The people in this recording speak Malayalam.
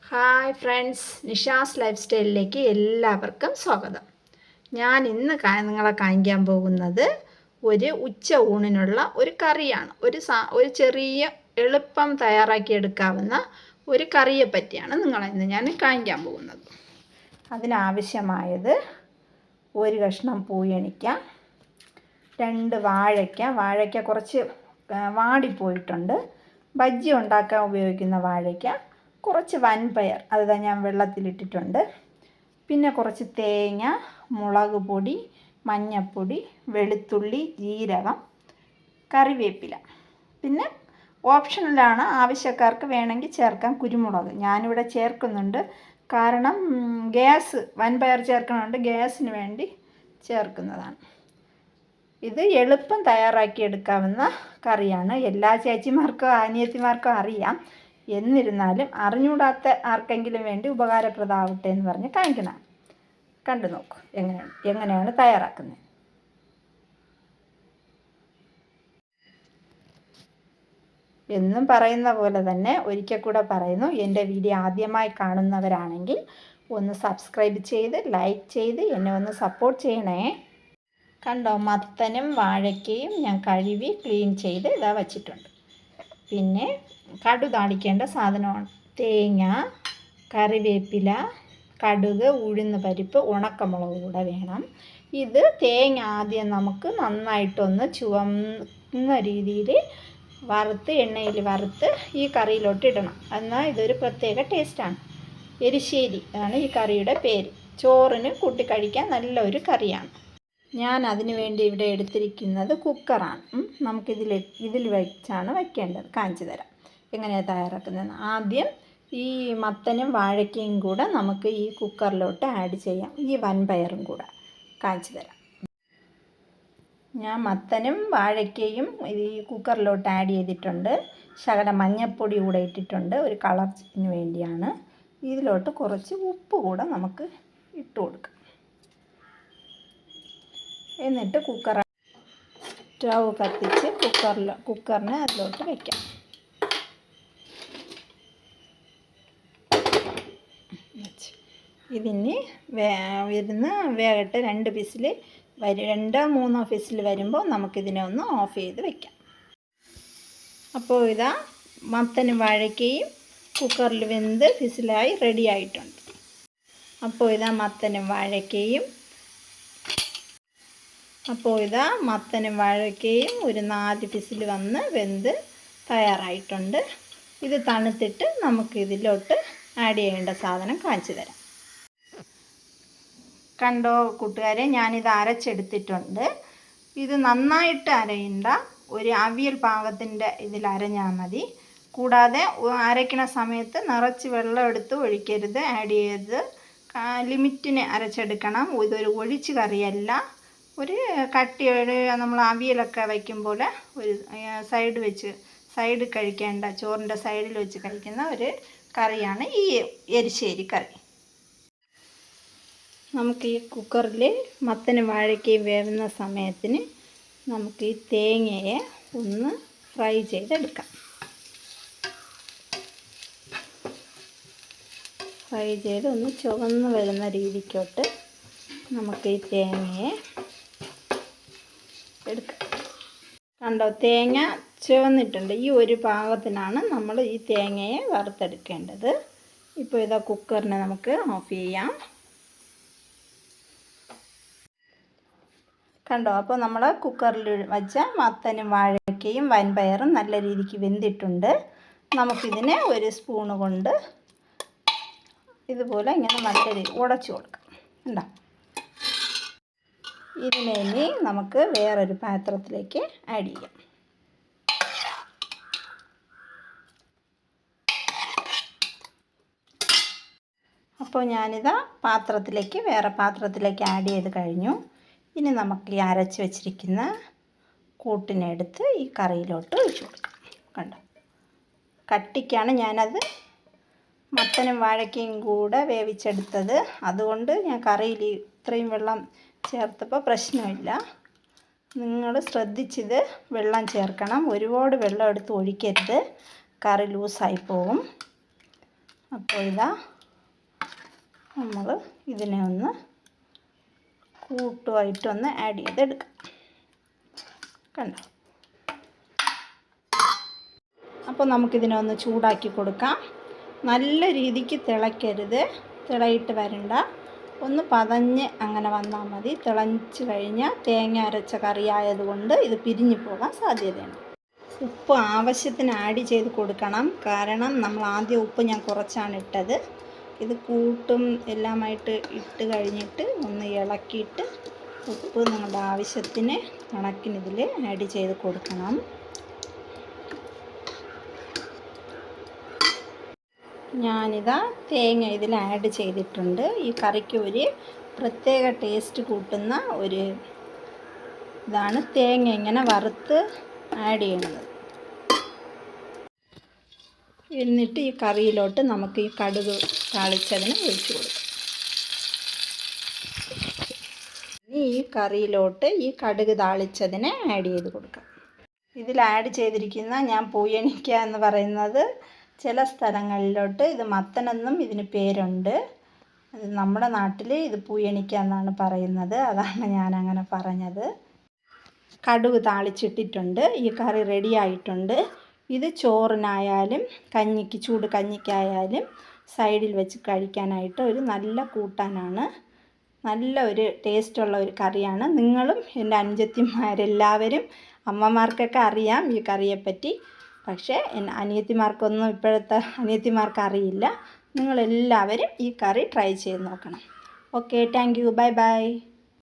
ഹായ് ഫ്രണ്ട്സ്, നിഷാസ് ലൈഫ് സ്റ്റൈലിലേക്ക് എല്ലാവർക്കും സ്വാഗതം. ഞാൻ ഇന്ന് നിങ്ങളെ കാണിക്കാൻ പോകുന്നത് ഒരു ഉച്ച ഊണിനുള്ള ഒരു കറിയാണ്. ഒരു ചെറിയ എളുപ്പം തയ്യാറാക്കിയെടുക്കാവുന്ന ഒരു കറിയെ പറ്റിയാണ് നിങ്ങളെ ഇന്ന് ഞാൻ കാണിക്കാൻ പോകുന്നത്. അതിനാവശ്യമായത് ഒരു കഷ്ണം പൂയണിക്ക, 2 വാഴയ്ക്ക കുറച്ച് വാടിപ്പോയിട്ടുണ്ട്. ബജ്ജി ഉണ്ടാക്കാൻ ഉപയോഗിക്കുന്ന വാഴയ്ക്ക, കുറച്ച് വൻപയർ അത് ഞാൻ വെള്ളത്തിലിട്ടിട്ടുണ്ട്, പിന്നെ കുറച്ച് തേങ്ങ, മുളക് പൊടി, മഞ്ഞൾപ്പൊടി, വെളുത്തുള്ളി, ജീരകം, കറിവേപ്പില. പിന്നെ ഓപ്ഷണലാണ്, ആവശ്യക്കാർക്ക് വേണമെങ്കിൽ ചേർക്കാം കുരുമുളക്. ഞാനിവിടെ ചേർക്കുന്നുണ്ട്, കാരണം വൻപയർ ചേർക്കുന്നുണ്ട്, ഗ്യാസിന് വേണ്ടി ചേർക്കുന്നതാണ്. ഇത് എളുപ്പം തയ്യാറാക്കിയെടുക്കാവുന്ന കറിയാണ്. എല്ലാ ചേച്ചിമാർക്കും അനിയത്തിമാർക്കും അറിയാം. എന്നിരുന്നാലും അറിഞ്ഞൂടാത്ത ആർക്കെങ്കിലും വേണ്ടി ഉപകാരപ്രദമാവട്ടെ എന്ന് പറഞ്ഞ് കാണിക്കണം. കണ്ടു നോക്കൂ എങ്ങനെയാണ് തയ്യാറാക്കുന്നത്. എന്നും പറയുന്ന പോലെ തന്നെ ഒരിക്കൽ കൂടെ പറയുന്നു, എൻ്റെ വീഡിയോ ആദ്യമായി കാണുന്നവരാണെങ്കിൽ ഒന്ന് സബ്സ്ക്രൈബ് ചെയ്ത് ലൈക്ക് ചെയ്ത് എന്നെ ഒന്ന് സപ്പോർട്ട് ചെയ്യണേ. കണ്ടോ, മത്തനും വാഴയ്ക്കയും ഞാൻ കഴുകി ക്ലീൻ ചെയ്ത് ഇതാ വച്ചിട്ടുണ്ട്. പിന്നെ കടു താളിക്കേണ്ട സാധനമാണ് തേങ്ങ, കറിവേപ്പില, കടുക്, ഉഴുന്ന് പരിപ്പ്, ഉണക്കമുളക് കൂടെ വേണം. ഇത് തേങ്ങ ആദ്യം നമുക്ക് നന്നായിട്ടൊന്ന് ചുവന്ന രീതിയിൽ എണ്ണയിൽ വറുത്ത് ഈ കറിയിലോട്ട് ഇടണം. എന്നാൽ ഇതൊരു പ്രത്യേക ടേസ്റ്റാണ്. എരിശ്ശേരി ആണ് ഈ കറിയുടെ പേര്. ചോറിന് കൂട്ടി കഴിക്കാൻ നല്ലൊരു കറിയാണ്. ഞാൻ അതിനു വേണ്ടി ഇവിടെ എടുത്തിരിക്കുന്നത് കുക്കറാണ്. ഇതിൽ വെച്ചാണ് വയ്ക്കേണ്ടത്. കാണിച്ചു തരാം എങ്ങനെയാണ് തയ്യാറാക്കുന്നതെന്ന്. ആദ്യം ഈ മത്തനും വാഴയ്ക്കയും കൂടെ നമുക്ക് ഈ കുക്കറിലോട്ട് ആഡ് ചെയ്യാം. ഈ വൻപയറും കൂടെ കാണിച്ചു തരാം. ഞാൻ മത്തനും വാഴയ്ക്കയും ഈ കുക്കറിലോട്ട് ആഡ് ചെയ്തിട്ടുണ്ട്. ശകലം മഞ്ഞൾപ്പൊടി കൂടെ ഇട്ടിട്ടുണ്ട്, ഒരു കളറിന് വേണ്ടിയാണ്. ഇതിലോട്ട് കുറച്ച് ഉപ്പ് കൂടെ നമുക്ക് ഇട്ട് കൊടുക്കാം. എന്നിട്ട് സ്റ്റൗ കത്തിച്ച് കുക്കറിന് അതിലോട്ട് വയ്ക്കാം. ഇതിന് വേകട്ടെ. 2-3 വിസിൽ വരുമ്പോൾ നമുക്കിതിനെ ഒന്ന് ഓഫ് ചെയ്ത് വയ്ക്കാം. അപ്പോൾ ഇതാ മത്തനും വാഴയ്ക്കയും കുക്കറിൽ വെന്ത് വിസിലായി റെഡി ആയിട്ടുണ്ട്. അപ്പോൾ ഇതാ മത്തനും വാഴയ്ക്കയും ഒരു 4 വിസിൽ വന്ന് വെന്ത് തയ്യാറായിട്ടുണ്ട്. ഇത് തണുത്തിട്ട് നമുക്ക് ഇതിലോട്ട് ആഡ് ചെയ്യേണ്ട സാധനം കാണിച്ചു തരാം. കണ്ടോ കൂട്ടുകാരെ, ഞാനിത് അരച്ചെടുത്തിട്ടുണ്ട്. ഇത് നന്നായിട്ട് അരയണ്ട, ഒരു അവിയൽ പാകത്തിൻ്റെ ഇതിൽ അരഞ്ഞാൽ മതി. കൂടാതെ അരയ്ക്കണ സമയത്ത് നിറച്ച് വെള്ളം എടുത്ത് ഒഴിക്കരുത്, ആഡ് ചെയ്ത് ലിമിറ്റിന് അരച്ചെടുക്കണം. ഇതൊരു ഒഴിച്ച് കറിയല്ല, ഒരു കട്ടിയോടെ നമ്മൾ അവിയലൊക്കെ വയ്ക്കുമ്പോൾ ഒരു സൈഡ് കഴിക്കേണ്ട, ചോറിൻ്റെ സൈഡിൽ വെച്ച് കഴിക്കുന്ന ഒരു കറിയാണ് ഈ എരിശ്ശേരി കറി. നമുക്ക് ഈ കുക്കറിൽ മത്തനും വാഴയ്ക്കയും വേവുന്ന സമയത്തിന് നമുക്ക് ഈ തേങ്ങയെ ഒന്ന് ഫ്രൈ ചെയ്തെടുക്കാം. ഫ്രൈ ചെയ്ത് ഒന്ന് ചുവന്ന് വരുന്ന രീതിക്കോട്ട് നമുക്ക് ഈ തേങ്ങയെ എടുക്കാം. കണ്ടോ, തേങ്ങ ചുവന്നിട്ടുണ്ട്. ഈ ഒരു പാകത്തിനാണ് നമ്മൾ ഈ തേങ്ങയെ വറുത്തെടുക്കേണ്ടത്. ഇപ്പോൾ ഇതാ കുക്കറിനെ നമുക്ക് ഓഫ് ചെയ്യാം. കണ്ടോ, അപ്പോൾ നമ്മൾ കുക്കറിൽ വച്ച മത്തനും വാഴയ്ക്കയും വൻപയറും നല്ല രീതിക്ക് വെന്തിട്ടുണ്ട്. നമുക്കിതിനെ ഒരു സ്പൂണ് കൊണ്ട് ഇതുപോലെ ഇങ്ങനെ നല്ല രീതിയിൽ ഉടച്ചു കൊടുക്കാം. കണ്ടോ, ഇതിനെ ഇനി നമുക്ക് വേറൊരു പാത്രത്തിലേക്ക് ആഡ് ചെയ്യാം. അപ്പോൾ ഞാനിതാ വേറെ പാത്രത്തിലേക്ക് ആഡ് ചെയ്ത് കഴിഞ്ഞു. ഇനി നമുക്ക് ഈ അരച്ച് വെച്ചിരിക്കുന്ന കൂട്ടിനെടുത്ത് ഈ കറിയിലോട്ട് ഒഴിച്ചു കൊടുക്കാം. കണ്ടോ, കട്ടിക്കാണ് ഞാനത് മത്തനും വാഴയ്ക്കയും കൂടെ വേവിച്ചെടുത്തത്. അതുകൊണ്ട് ഞാൻ കറിയിൽ ഇത്രയും വെള്ളം ചേർത്തപ്പോൾ പ്രശ്നമില്ല. നിങ്ങൾ ശ്രദ്ധിച്ചിത് വെള്ളം ചേർക്കണം. ഒരുപാട് വെള്ളം എടുത്ത് ഒഴിക്കരുത്, കറി ലൂസായി പോകും. അപ്പോൾ ഇതാ നമ്മൾ ഇതിനെ ഒന്ന് കൂട്ടുമായിട്ടൊന്ന് ആഡ് ചെയ്തെടുക്കാം. കണ്ടോ? അപ്പോൾ നമുക്കിതിനെ ഒന്ന് ചൂടാക്കി കൊടുക്കാം. നല്ല രീതിക്ക് തിളയ്ക്കരുത്, തിളയിട്ട് വരണ്ട, ഒന്ന് പതഞ്ഞ് അങ്ങനെ വന്നാൽ മതി. തിളച്ച് കഴിഞ്ഞാൽ തേങ്ങ അരച്ച കറി ആയതുകൊണ്ട് ഇത് പിരിഞ്ഞു പോകാൻ സാധ്യതയുണ്ട്. ഉപ്പ് ആവശ്യത്തിന് ആഡ് ചെയ്ത് കൊടുക്കണം. കാരണം നമ്മൾ ആദ്യം ഉപ്പ് ഞാൻ കുറച്ചാണ് ഇട്ടത്. ഇത് കൂട്ടും എല്ലാമായിട്ട് ഇട്ട് കഴിഞ്ഞിട്ട് ഒന്ന് ഇളക്കിയിട്ട് ഉപ്പ് നിങ്ങളുടെ ആവശ്യത്തിന് കണക്കിന് ഇതിൽ ആഡ് ചെയ്ത് കൊടുക്കണം. ഞാനിതാ തേങ്ങ ഇതിൽ ആഡ് ചെയ്തിട്ടുണ്ട്. ഈ കറിക്ക് ഒരു പ്രത്യേക ടേസ്റ്റ് കൂട്ടുന്ന ഒരു ഇതാണ് തേങ്ങ ഇങ്ങനെ വറുത്ത് ആഡ് ചെയ്യുന്നത്. എന്നിട്ട് ഈ കറിയിലോട്ട് നമുക്ക് ഈ കടുക് താളിച്ചതിന് ഒഴിച്ചു കൊടുക്കാം. ഈ കറിയിലോട്ട് ഈ കടുക് താളിച്ചതിനെ ആഡ് ചെയ്ത് കൊടുക്കാം. ഇതിൽ ആഡ് ചെയ്തിരിക്കുന്ന ഞാൻ പൂയണിക്ക എന്ന് പറയുന്നത് ചില സ്ഥലങ്ങളിലോട്ട് ഇത് മത്തനെന്നും ഇതിന് പേരുണ്ട്. നമ്മുടെ നാട്ടിൽ ഇത് പൂയണിക്ക എന്നാണ് പറയുന്നത്. അതാണ് ഞാൻ അങ്ങനെ പറഞ്ഞത്. കടുക് താളിച്ചിട്ടിട്ടുണ്ട്. ഈ കറി റെഡി ആയിട്ടുണ്ട്. ഇത് ചോറിനായാലും കഞ്ഞിക്ക്, ചൂട് കഞ്ഞിക്കായാലും സൈഡിൽ വെച്ച് കഴിക്കാനായിട്ട് ഒരു നല്ല കൂട്ടാനാണ്. നല്ല ഒരു ടേസ്റ്റുള്ള ഒരു കറിയാണ്. നിങ്ങളും എൻ്റെ അനുജത്തിമാരെല്ലാവരും, അമ്മമാർക്കൊക്കെ അറിയാം ഈ കറിയെപ്പറ്റി. പക്ഷേ അനിയത്തിമാർക്കൊന്നും, ഇപ്പോഴത്തെ അനിയത്തിമാർക്ക് അറിയില്ല. നിങ്ങളെല്ലാവരും ഈ കറി ട്രൈ ചെയ്ത് നോക്കണം. Okay, thank you, bye bye.